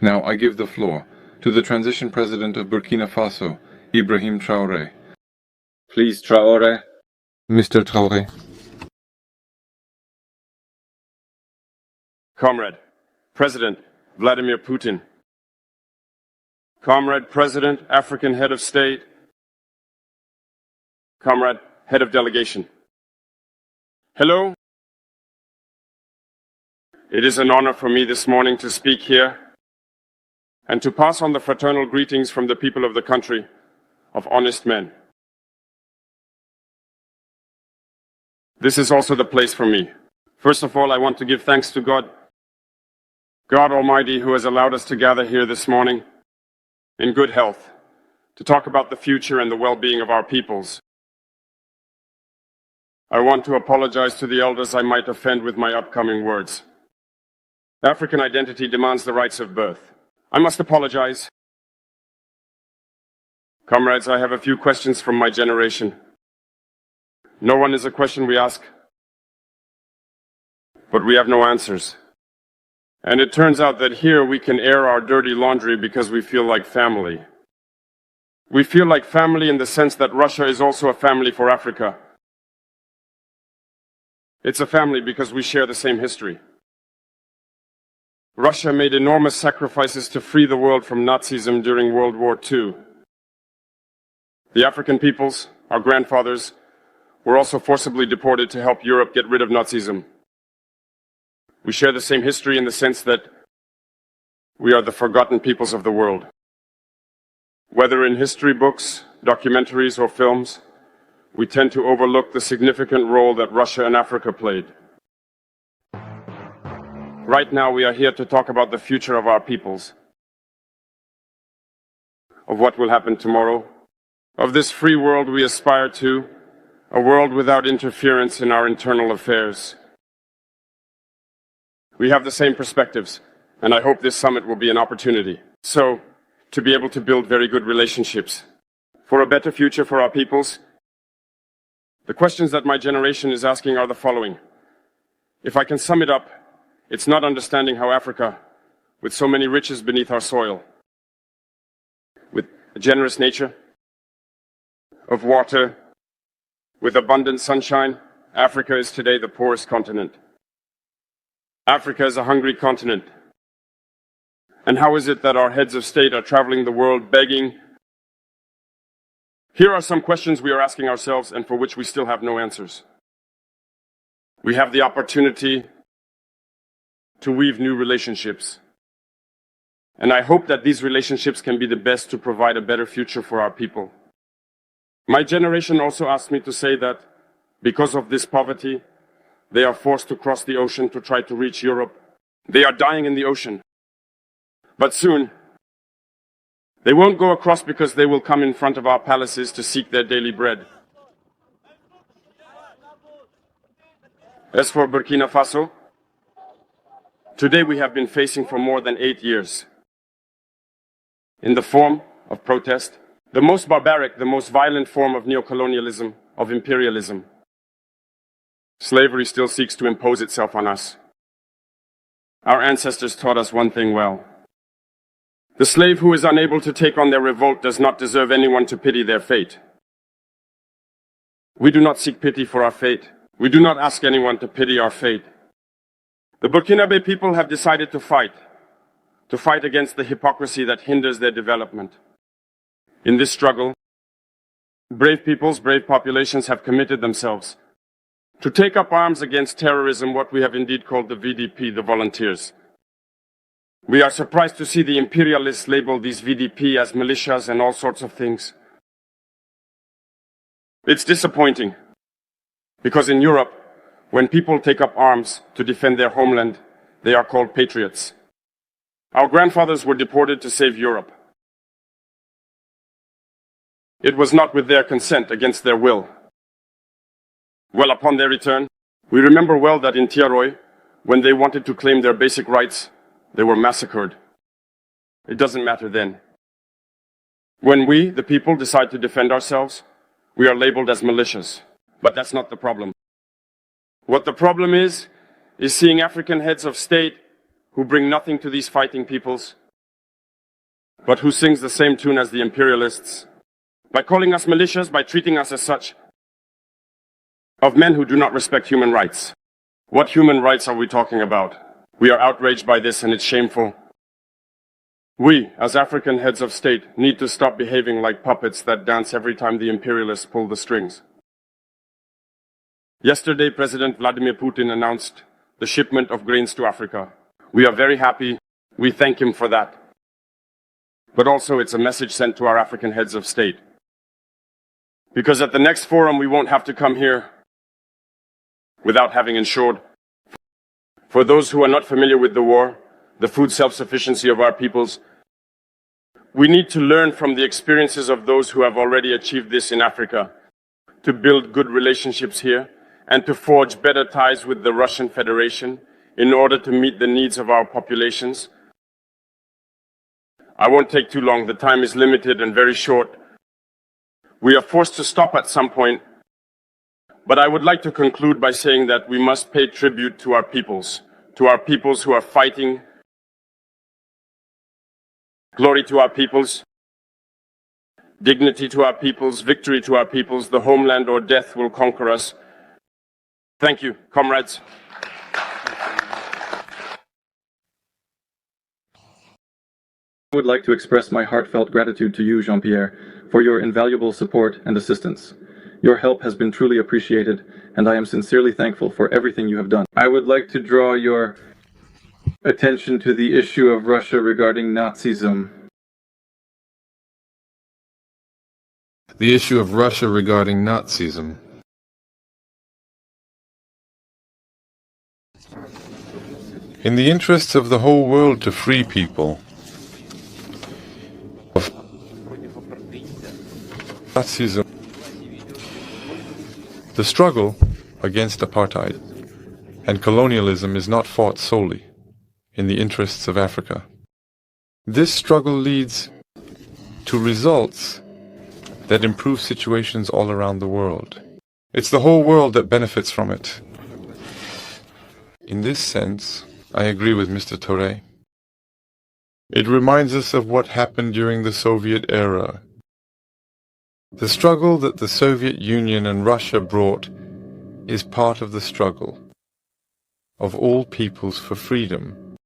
Now I give the floor to the transition president of Burkina Faso, Ibrahim Traore. Please, Traore. Mr. Traore. Comrade, President Vladimir Putin. Comrade, President, African Head of State. Comrade, Head of Delegation. Hello. It is an honor for me this morning to speak here and to pass on the fraternal greetings from the people of the country of honest men. This is also the place for me. First of all, I want to give thanks to God Almighty, who has allowed us to gather here this morning in good health to talk about the future and the well-being of our peoples. I want to apologize to the elders I might offend with my upcoming words. African identity demands the rights of birth. I must apologize. Comrades, I have a few questions from my generation. No one is a question we ask, but we have no answers. And it turns out that here we can air our dirty laundry because we feel like family. We feel like family in the sense that Russia is also a family for Africa. It's a family because we share the same history. Russia made enormous sacrifices to free the world from Nazism during World War II. The African peoples, our grandfathers, were also forcibly deported to help Europe get rid of Nazism. We share the same history in the sense that we are the forgotten peoples of the world. Whether in history books, documentaries, or films, we tend to overlook the significant role that Russia and Africa played. Right now, we are here to talk about the future of our peoples, of what will happen tomorrow, of this free world we aspire to, a world without interference in our internal affairs. We have the same perspectives, and I hope this summit will be an opportunity. So, to be able to build very good relationships for a better future for our peoples. The questions that my generation is asking are the following. If I can sum it up, it's not understanding how Africa, with so many riches beneath our soil, with a generous nature, of water, with abundant sunshine, Africa is today the poorest continent. Africa is a hungry continent. And how is it that our heads of state are traveling the world begging? Here are some questions we are asking ourselves and for which we still have no answers. We have the opportunity to weave new relationships. And I hope that these relationships can be the best to provide a better future for our people. My generation also asked me to say that because of this poverty, they are forced to cross the ocean to try to reach Europe. They are dying in the ocean. But soon, they won't go across because they will come in front of our palaces to seek their daily bread. As for Burkina Faso, today we have been facing for more than 8 years, in the form of protest, the most barbaric, the most violent form of neocolonialism, of imperialism. Slavery still seeks to impose itself on us. Our ancestors taught us one thing well. The slave who is unable to take on their revolt does not deserve anyone to pity their fate. We do not seek pity for our fate. We do not ask anyone to pity our fate. The Burkinabe people have decided to fight against the hypocrisy that hinders their development. In this struggle, brave peoples, brave populations have committed themselves to take up arms against terrorism, what we have indeed called the VDP, the volunteers. We are surprised to see the imperialists label these VDP as militias and all sorts of things. It's disappointing, because in Europe, when people take up arms to defend their homeland, they are called patriots. Our grandfathers were deported to save Europe. It was not with their consent, against their will. Well, upon their return, we remember well that in Traoré, when they wanted to claim their basic rights, they were massacred. It doesn't matter then. When we, the people, decide to defend ourselves, we are labeled as militias. But that's not the problem. What the problem is seeing African heads of state who bring nothing to these fighting peoples, but who sings the same tune as the imperialists, by calling us militias, by treating us as such, of men who do not respect human rights. What human rights are we talking about? We are outraged by this and it's shameful. We, as African heads of state, need to stop behaving like puppets that dance every time the imperialists pull the strings. Yesterday, President Vladimir Putin announced the shipment of grains to Africa. We are very happy. We thank him for that. But also it's a message sent to our African heads of state. Because at the next forum, we won't have to come here without having ensured, for those who are not familiar with the war, the food self-sufficiency of our peoples, we need to learn from the experiences of those who have already achieved this in Africa, to build good relationships here, and to forge better ties with the Russian Federation in order to meet the needs of our populations. I won't take too long, the time is limited and very short. We are forced to stop at some point, but I would like to conclude by saying that we must pay tribute to our peoples who are fighting. Glory to our peoples, dignity to our peoples, victory to our peoples, the homeland or death will conquer us. Thank you, comrades. I would like to express my heartfelt gratitude to you, Jean-Pierre, for your invaluable support and assistance. Your help has been truly appreciated, and I am sincerely thankful for everything you have done. I would like to draw your attention to the issue of Russia regarding Nazism. The issue of Russia regarding Nazism. In the interests of the whole world to free people, Nazism. The struggle against apartheid and colonialism is not fought solely in the interests of Africa. This struggle leads to results that improve situations all around the world. It's the whole world that benefits from it. In this sense, I agree with Mr. Traoré. It reminds us of what happened during the Soviet era. The struggle that the Soviet Union and Russia brought is part of the struggle of all peoples for freedom.